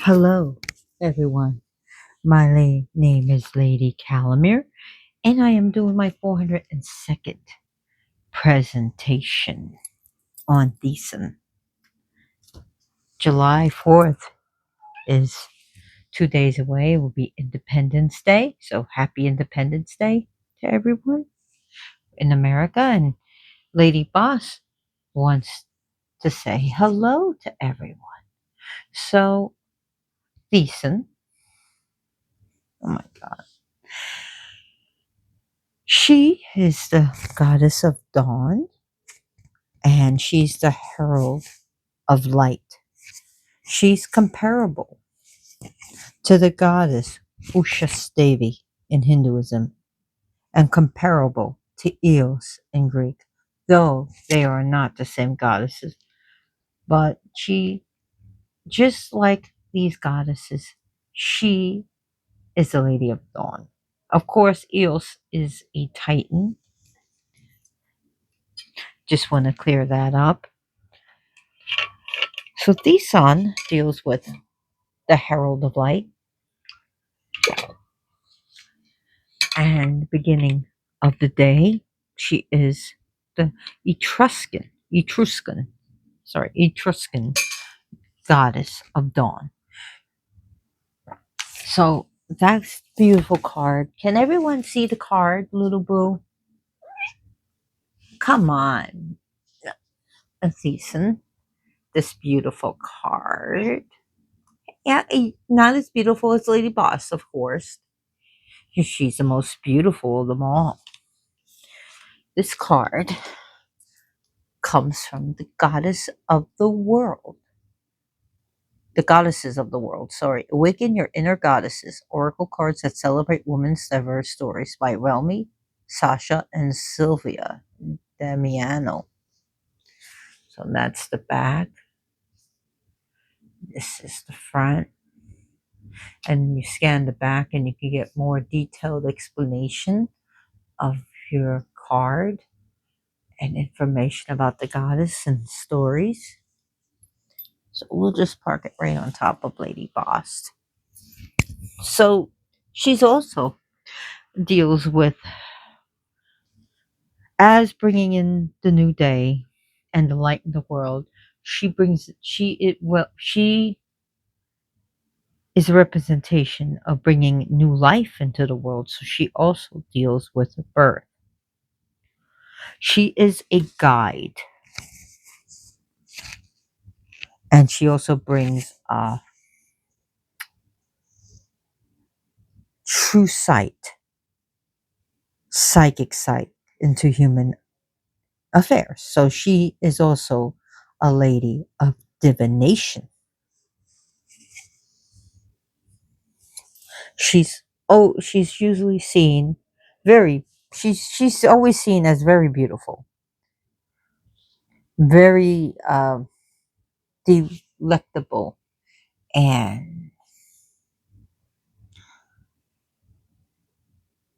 Hello, everyone. My name is Lady Calamere, and I am doing my 402nd presentation on Thesan. July 4th is 2 days away. It will be Independence Day, so happy Independence Day to everyone in America. And Lady Boss wants to say hello to everyone. So, Thesan, oh my God, she is the goddess of dawn and she's the herald of light. She's comparable to the goddess Ushas Devi in Hinduism and comparable to Eos in Greek, though they are not the same goddesses. But she, just like these goddesses, she is the Lady of Dawn. Of course, Eos is a Titan. Just want to clear that up. So Thesan deals with the Herald of Light and beginning of the day. She is the Etruscan goddess of dawn. So that's a beautiful card. Can everyone see the card, little boo? Come on, Thesan. This beautiful card. Yeah, not as beautiful as Lady Boss, of course. She's the most beautiful of them all. This card comes from the goddess of the world. The goddesses of the world, sorry. Awaken your inner goddesses. Oracle cards that celebrate women's diverse stories by Relmi, Sasha, and Sylvia Damiano. So that's the back. This is the front. And you scan the back and you can get more detailed explanation of your card and information about the goddess and stories. So we'll just park it right on top of Lady Boss. So she's also deals with as bringing in the new day and the light in the world. She is a representation of bringing new life into the world. So she also deals with birth. She is a guide, and she also brings true sight, psychic sight into human affairs. So she is also a lady of divination. She's usually seen very she's always seen as very beautiful, very delectable, and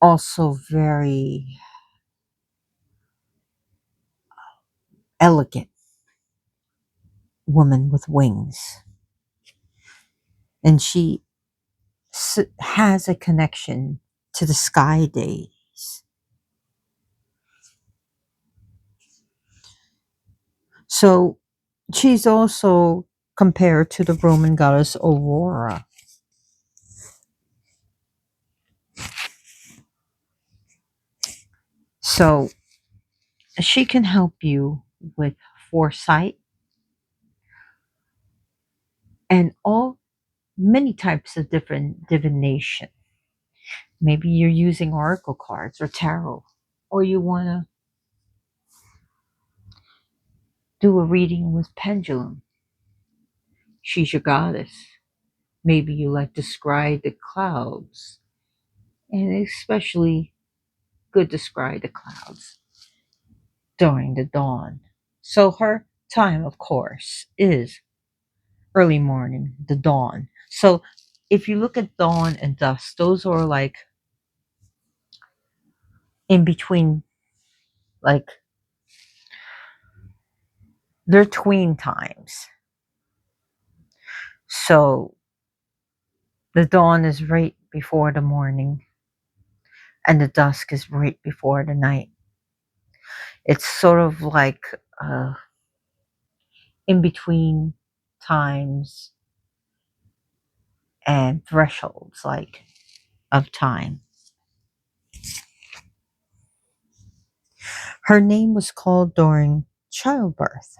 also very elegant woman with wings. And she has a connection to the sky days. So she's also compared to the Roman goddess Aurora. So she can help you with foresight and all many types of different divination. Maybe you're using oracle cards or tarot, or you want to do a reading with pendulum. She's your goddess. Maybe you like to scry the clouds, and especially good to scry the clouds during the dawn. So her time, of course, is early morning, the dawn. So if you look at dawn and dusk, those are like in between, like they're tween times. So The dawn is right before the morning, and the dusk is right before the night. It's sort of like uh, in between times and thresholds, like of time. Her name was called during childbirth,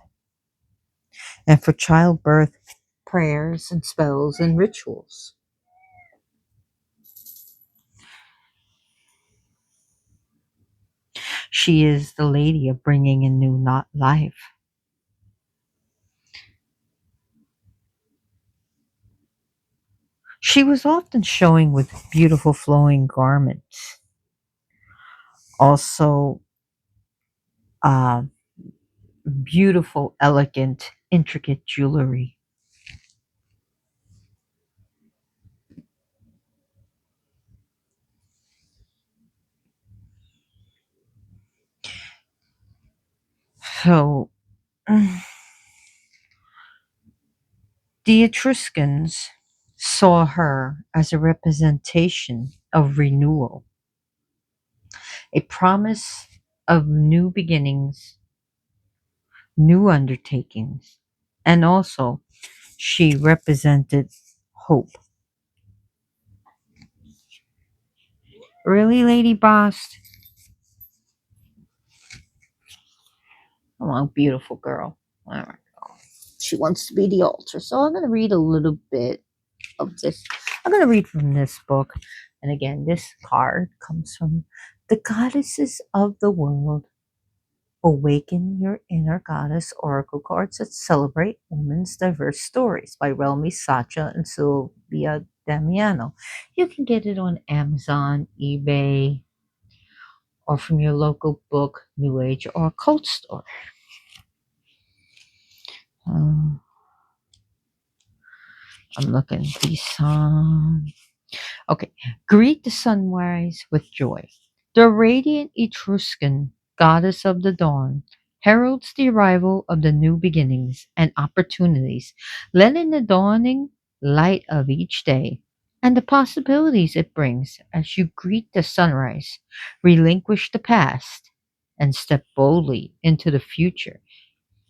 and for childbirth prayers and spells and rituals. She is the lady of bringing in new not life. She was often showing with beautiful flowing garments, also uh, beautiful, elegant, intricate jewelry. So the Etruscans saw her as a representation of renewal, a promise of new beginnings, new undertakings, and also she represented hope. Really, Lady Boss? Come on, beautiful girl. All right. She wants to be the altar. So I'm going to read a little bit of this. I'm going to read from this book. And again, this card comes from the Goddesses of the World. Awaken Your Inner Goddess Oracle Cards that celebrate women's diverse stories by Relmi Sacha and Sylvia Damiano. You can get it on Amazon, eBay, or from your local book, New Age, or cult store. Um, I'm looking Thesan. Okay. Greet the sunrise with joy. The radiant Etruscan goddess of the dawn heralds the arrival of the new beginnings and opportunities, letting the dawning light of each day and the possibilities it brings as you greet the sunrise, relinquish the past, and step boldly into the future.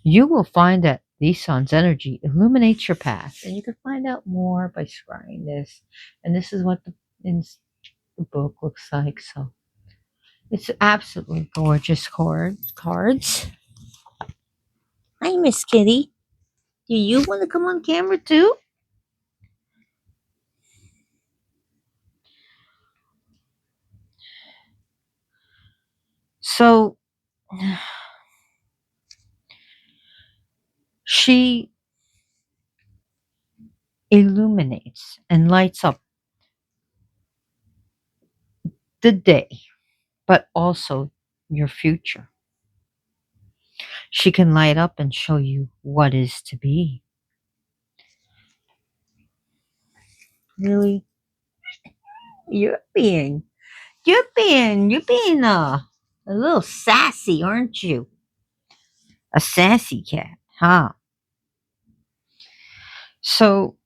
You will find that the sun's energy illuminates your path, and you can find out more by scrying this. And this is what the book looks like. So it's absolutely gorgeous cards. Hi, Miss Kitty. Do you want to come on camera too? So she illuminates and lights up the day, but also your future. She can light up and show you what is to be. Really, you're being you're being a little sassy, aren't you? A sassy cat, huh? So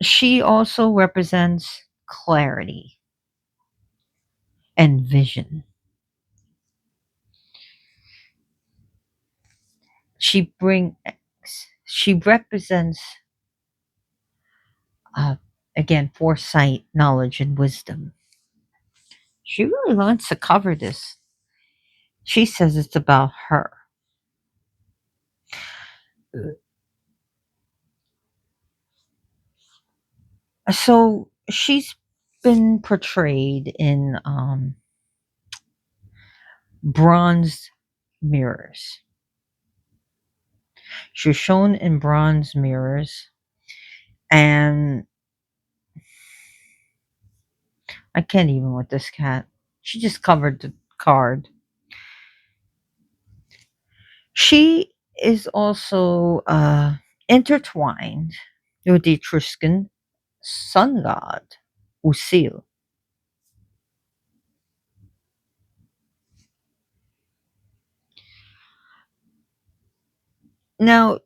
she also represents clarity and vision. She brings she represents uh, again foresight, knowledge, and wisdom. She really wants to cover this. She says it's about her. So she's been portrayed in bronze mirrors. She was shown in bronze mirrors, and I can't even with this cat. She just covered the card. She is also intertwined with the Etruscan sun god, Usil. Now,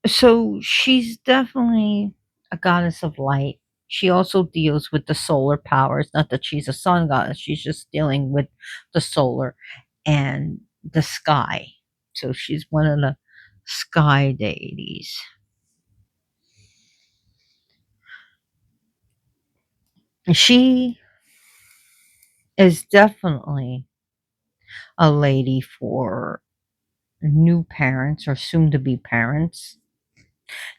so she's definitely a goddess of light, She also deals with the solar powers. Not that she's a sun goddess, she's just dealing with the solar and the sky. So she's one of the sky deities. She is definitely a lady for new parents or soon to be parents.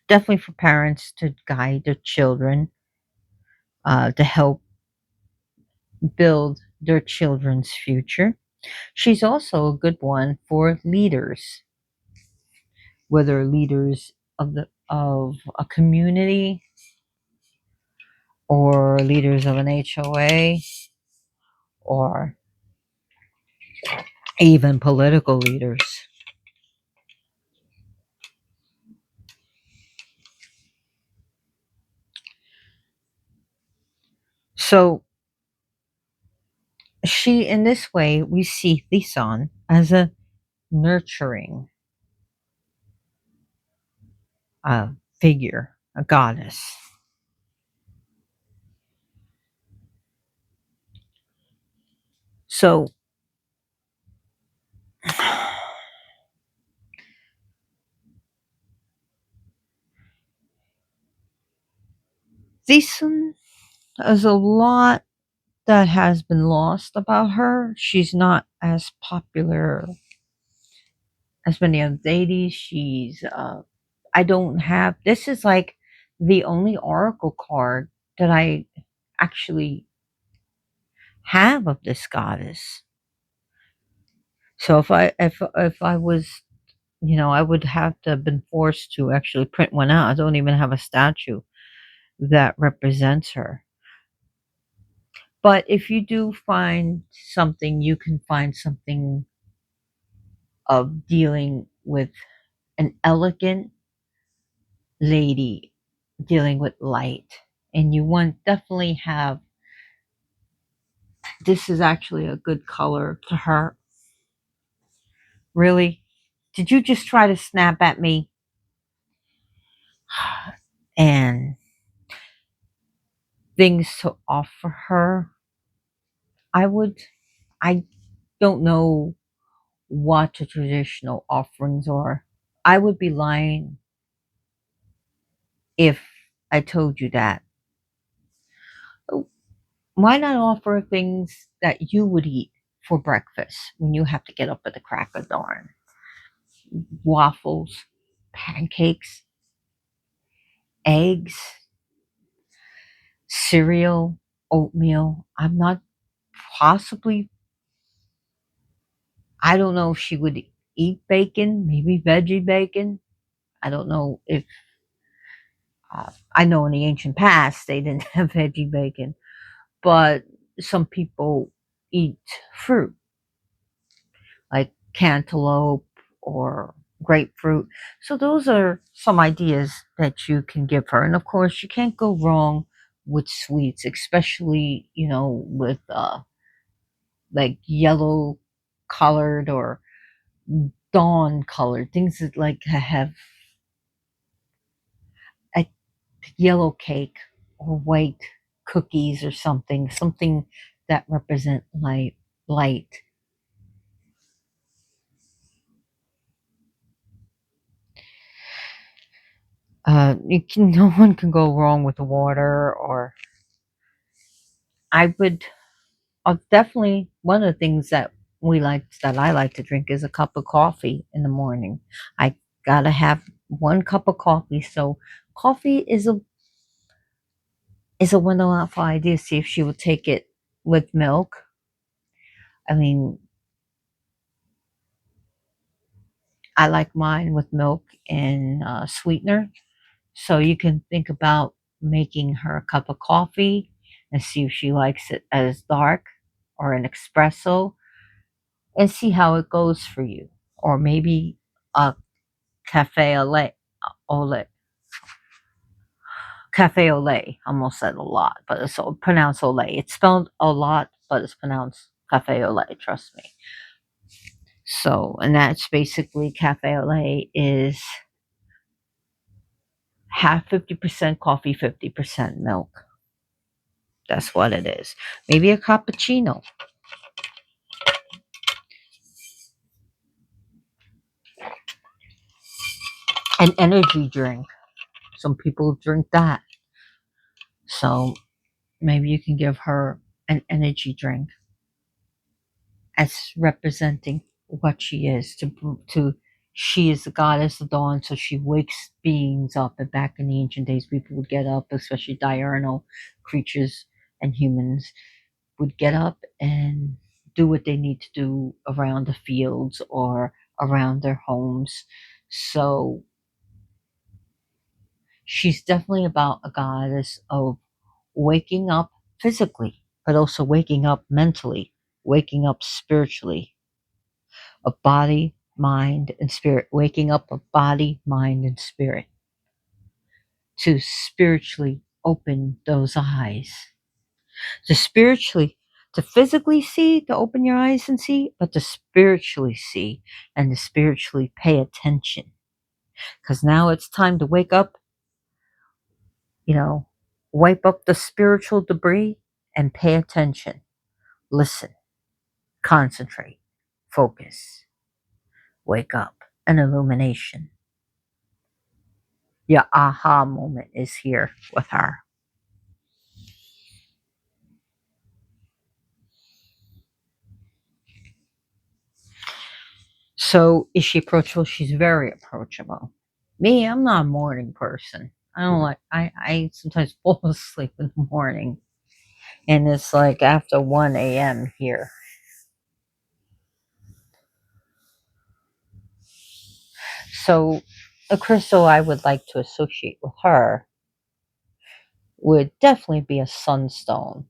Definitely for parents to guide their children, to help build their children's future. She's also a good one for leaders, whether leaders of a community or leaders of an HOA or even political leaders. So she, in this way, we see Thesan as a nurturing figure, a goddess. So Thesan, there's a lot that has been lost about her. She's not as popular as many other deities. She's I don't have, this is like the only oracle card that I actually have of this goddess. So if I was, I would have to have been forced to actually print one out. I don't even have a statue that represents her. But if you do find something, you can find something of dealing with an elegant lady dealing with light. And you want definitely have, this is actually a good color to her. Really? Did you just try to snap at me? And things to offer her. I would, I don't know what the traditional offerings are. I would be lying if I told you that. Why not offer things that you would eat for breakfast when you have to get up at the crack of dawn? Waffles, pancakes, eggs, cereal, oatmeal. I'm not possibly, I don't know if she would eat bacon, maybe veggie bacon. I don't know if, I know in the ancient past they didn't have veggie bacon, but some people eat fruit like cantaloupe or grapefruit. So those are some ideas that you can give her. And of course, you can't go wrong with sweets, especially, with like yellow colored or dawn colored things that like have a yellow cake or white cookies or something that represent light. No one can go wrong with water. Or I would, definitely, one of the things that I like to drink is a cup of coffee in the morning. I gotta have one cup of coffee. So coffee is a wonderful idea. See if she would take it with milk. I mean, I like mine with milk and sweetener. So you can think about making her a cup of coffee and see if she likes it as dark or an espresso, and see how it goes for you. Or maybe a cafe au lait. Au lait. Cafe au lait. I almost said a lot, but it's pronounced au lait. It's spelled a lot, but it's pronounced cafe au lait. Trust me. So, and that's basically cafe au lait is half 50% coffee, 50% milk. That's what it is. Maybe a cappuccino, an energy drink. Some people drink that. So maybe you can give her an energy drink as representing what she is to she is the goddess of dawn, so she wakes beings up. And back in the ancient days, people would get up, especially diurnal creatures and humans would get up and do what they need to do around the fields or around their homes. So she's definitely about a goddess of waking up physically, but also waking up mentally, waking up spiritually, of body, mind, and spirit, waking up of body, mind, and spirit to spiritually open those eyes, to spiritually, to physically see, to open your eyes and see, but to spiritually see and to spiritually pay attention. Because now it's time to wake up, you know, wipe up the spiritual debris and pay attention. Listen, concentrate, focus, wake up, an illumination. Your aha moment is here with her. So is she approachable? She's very approachable. Me, I'm not a morning person. I don't like I sometimes fall asleep in the morning and it's like after 1 a.m. here. So a crystal I would like to associate with her would definitely be a sunstone.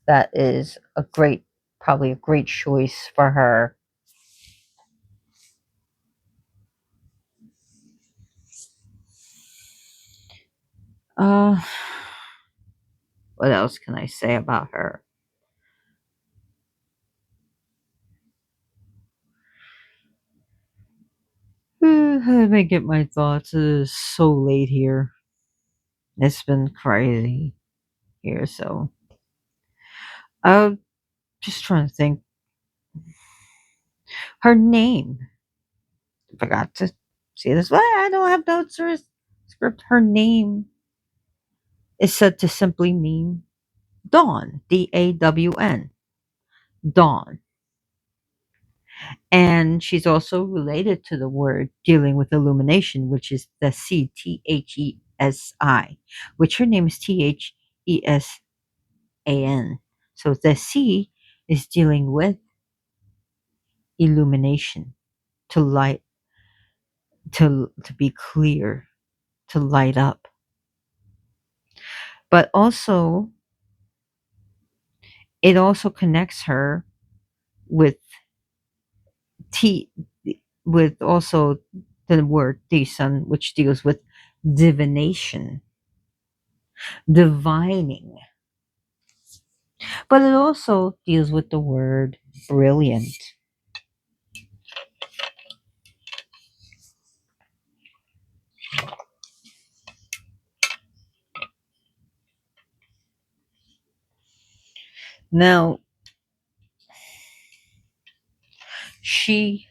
That is a great probably a great choice for her. Uh what else can I say about her? Let me get my thoughts. It is so late here. It's been crazy here, so I'm just trying to think. Her name. I forgot to see this. Well, I don't have notes or a script. Her name is said to simply mean dawn. Dawn. Dawn. And she's also related to the word dealing with illumination, which is the C, Thesi, which her name is Thesan. So the C is dealing with illumination, to light, to be clear, to light up. But also, it also connects her with T, with also the word Thesan, which deals with divination, divining. But it also deals with the word brilliant. Now, she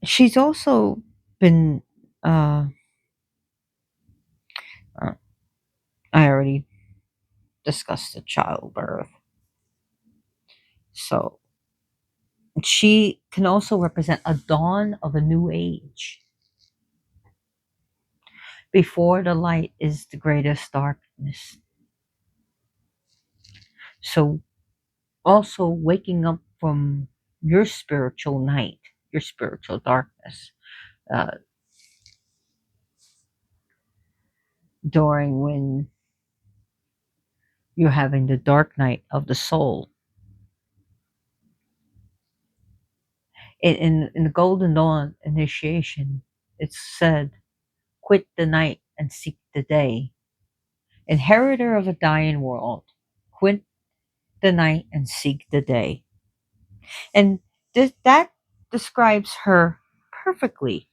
she's also been uh, uh I already discussed the childbirth. So she can also represent a dawn of a new age. Before the light is the greatest darkness. So also waking up from your spiritual night, your spiritual darkness, uh, during when you're having the dark night of the soul. In the Golden Dawn initiation, it's said, quit the night and seek the day. Inheritor of a dying world, quit the night and seek the day. And that describes her perfectly.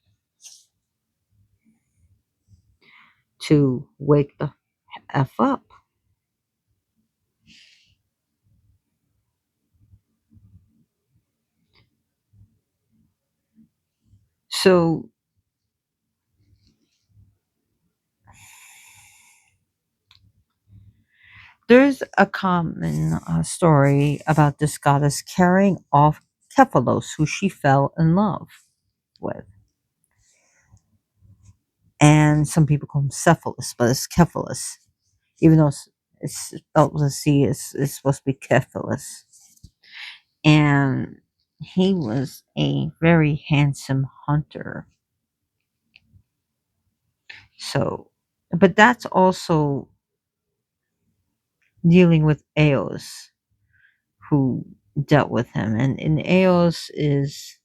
to wake the F up. So there's a common story about this goddess carrying off Cephalos, who she fell in love with. And some people call him Cephalus, but it's Cephalus, even though it's spelled with a C, it's supposed to be Cephalus. And he was a very handsome hunter. So, but that's also dealing with Eos, who dealt with him. And Eos is,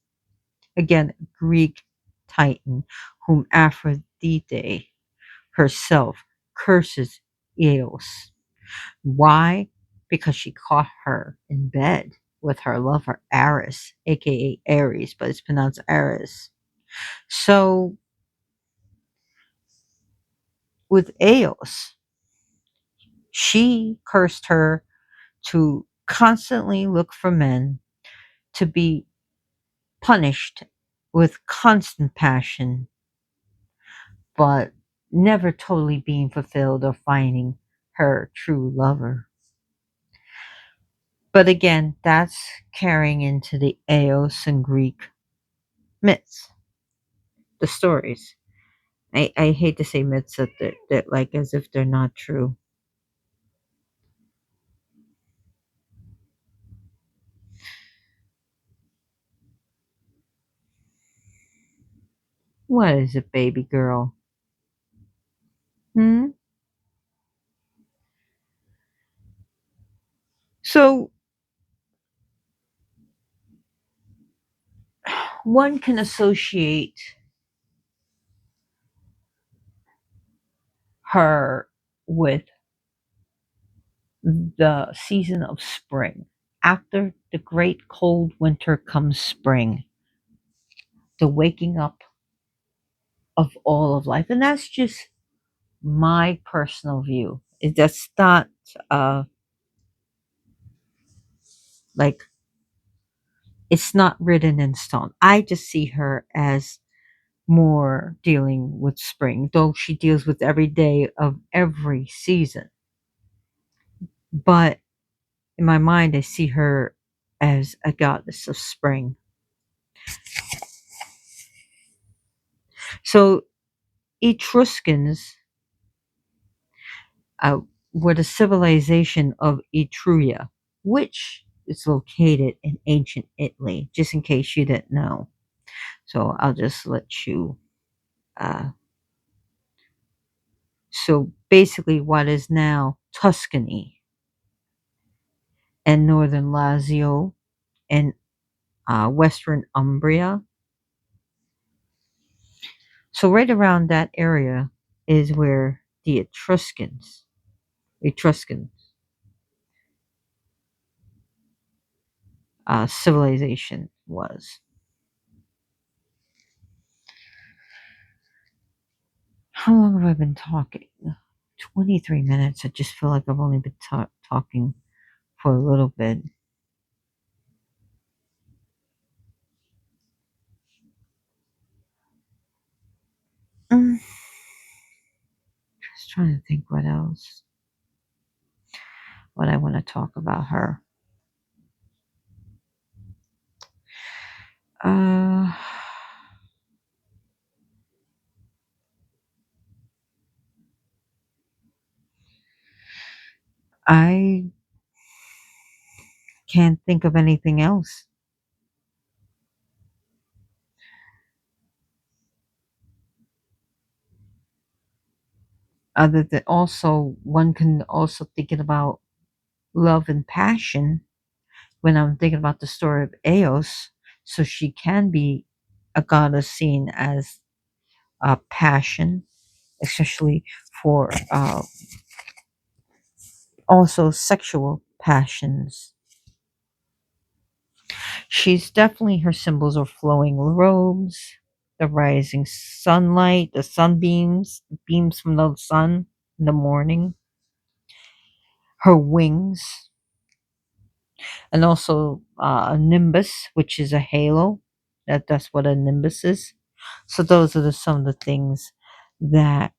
again, Greek titan, whom Aphrodite herself curses Eos. Why? Because she caught her in bed with her lover Ares, aka Ares, but it's pronounced Ares. So with Eos, she cursed her to constantly look for men, to be punished with constant passion, but never totally being fulfilled or finding her true lover. But again, that's carrying into the Eos and Greek myths, the stories. I hate to say myths that like as if they're not true. What is it, baby girl? Hmm? So one can associate her with the season of spring. After the great cold winter comes spring, the waking up of all of life. And that's just my personal view. That's not uh like it's not written in stone. I just see her as more dealing with spring, though she deals with every day of every season. But in my mind, I see her as a goddess of spring. So Etruscans uh, were the civilization of Etruria, which is located in ancient Italy, just in case you didn't know. So I'll just let you. Uh, so basically, what is now Tuscany and northern Lazio and western Umbria. So right around that area is where the Etruscan civilization was. How long have I been talking? 23 minutes. I just feel like I've only been talking for a little bit. Just trying to think what else, what I want to talk about her. Uh, I can't think of anything else other than also one can also thinking about love and passion when I'm thinking about the story of Eos. So she can be a goddess seen as a passion, especially for also sexual passions. She's definitely her symbols are flowing robes, the rising sunlight, the sunbeams, beams from the sun in the morning, her wings, and also a nimbus, which is a halo. That's what a nimbus is. So those are some of the things that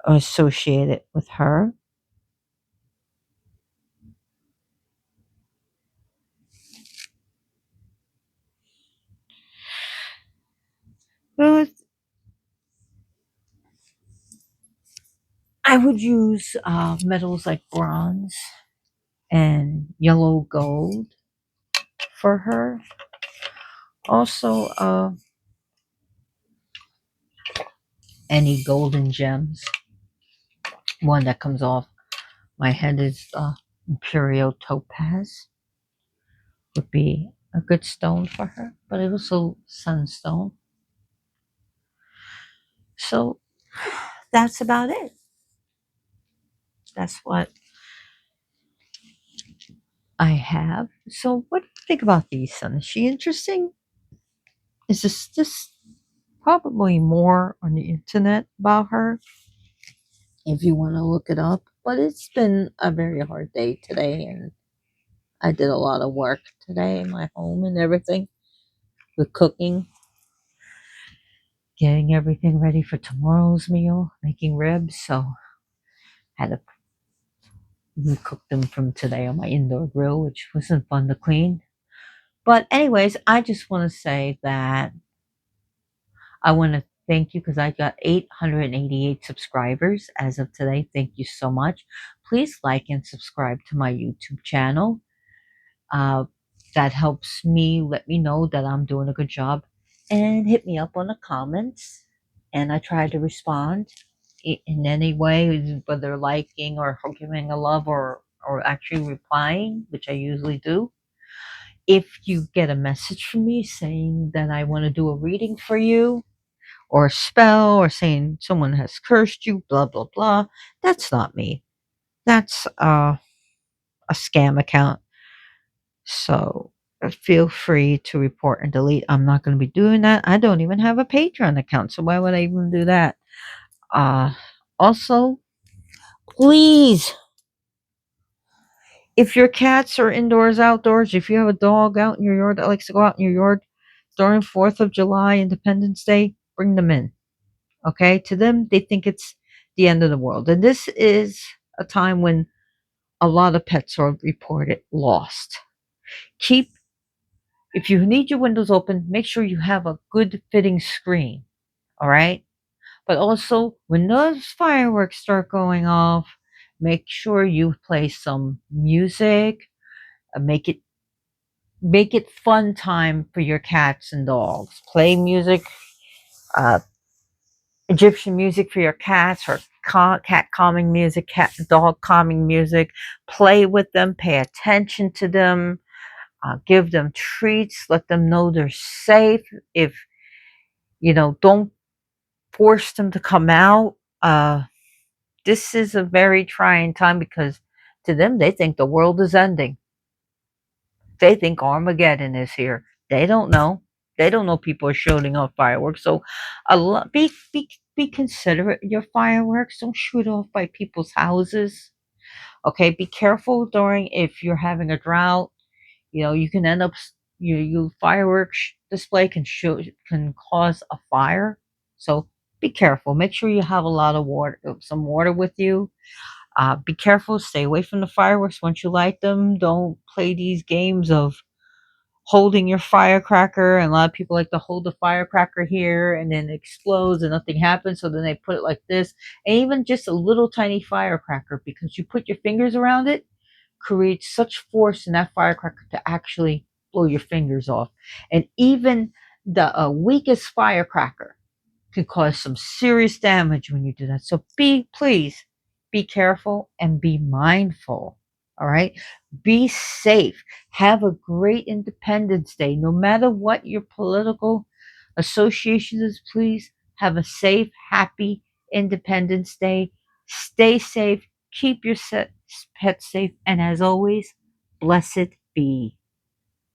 are associated with her. Well, I would use metals like bronze and yellow gold for her. Also, any golden gems. One that comes off my head is Imperial Topaz. Would be a good stone for her, but it also sunstone. So that's about it. That's what I have. So what do you think about Thesan? Is she interesting? Is this just probably more on the internet about her if you want to look it up? But it's been a very hard day today, and I did a lot of work today in my home and everything with cooking, getting everything ready for tomorrow's meal, making ribs. So I had to cook them from today on my indoor grill, which wasn't fun to clean. But anyways, I just want to say that I want to thank you because I got 888 subscribers as of today. Thank you so much. Please like and subscribe to my YouTube channel. Uh, that helps me let me know that I'm doing a good job. And hit me up on the comments. And I try to respond in any way, whether liking or giving a love or actually replying, which I usually do. If you get a message from me saying that I want to do a reading for you, or a spell, or saying someone has cursed you, blah, blah, blah, that's not me. That's a scam account. So feel free to report and delete. I'm not going to be doing that. I don't even have a Patreon account, so why would I even do that? Uh, Also, please, if your cats are indoors, outdoors, if you have a dog out in your yard that likes to go out in your yard during 4th of July, Independence Day, bring them in. Okay? To them, they think it's the end of the world. And this is a time when a lot of pets are reported lost. Keep, if you need your windows open, make sure you have a good fitting screen. All right? But also, when those fireworks start going off, make sure you play some music. Make it fun time for your cats and dogs. Play music, uh, Egyptian music for your cats, or cat calming music, cat dog calming music. Play with them. Pay attention to them. Give them treats. Let them know they're safe. If don't force them to come out. This is a very trying time because to them they think the world is ending. They think Armageddon is here. They don't know. They don't know people are shooting off fireworks. So, be considerate of your fireworks. Don't shoot off by people's houses. Okay, be careful during if you're having a drought. You can end up you fireworks display can cause a fire. So be careful. Make sure you have a lot of water, some water with you. Be careful. Stay away from the fireworks once you light them. Don't play these games of holding your firecracker. And a lot of people like to hold the firecracker here and then it explodes and nothing happens. So then they put it like this. And even just a little tiny firecracker, because you put your fingers around it, creates such force in that firecracker to actually blow your fingers off. And even the weakest firecracker can cause some serious damage when you do that. So please be careful and be mindful. All right. Be safe. Have a great Independence Day. No matter what your political association is, please have a safe, happy Independence Day. Stay safe. Keep your pets safe. And as always, blessed be.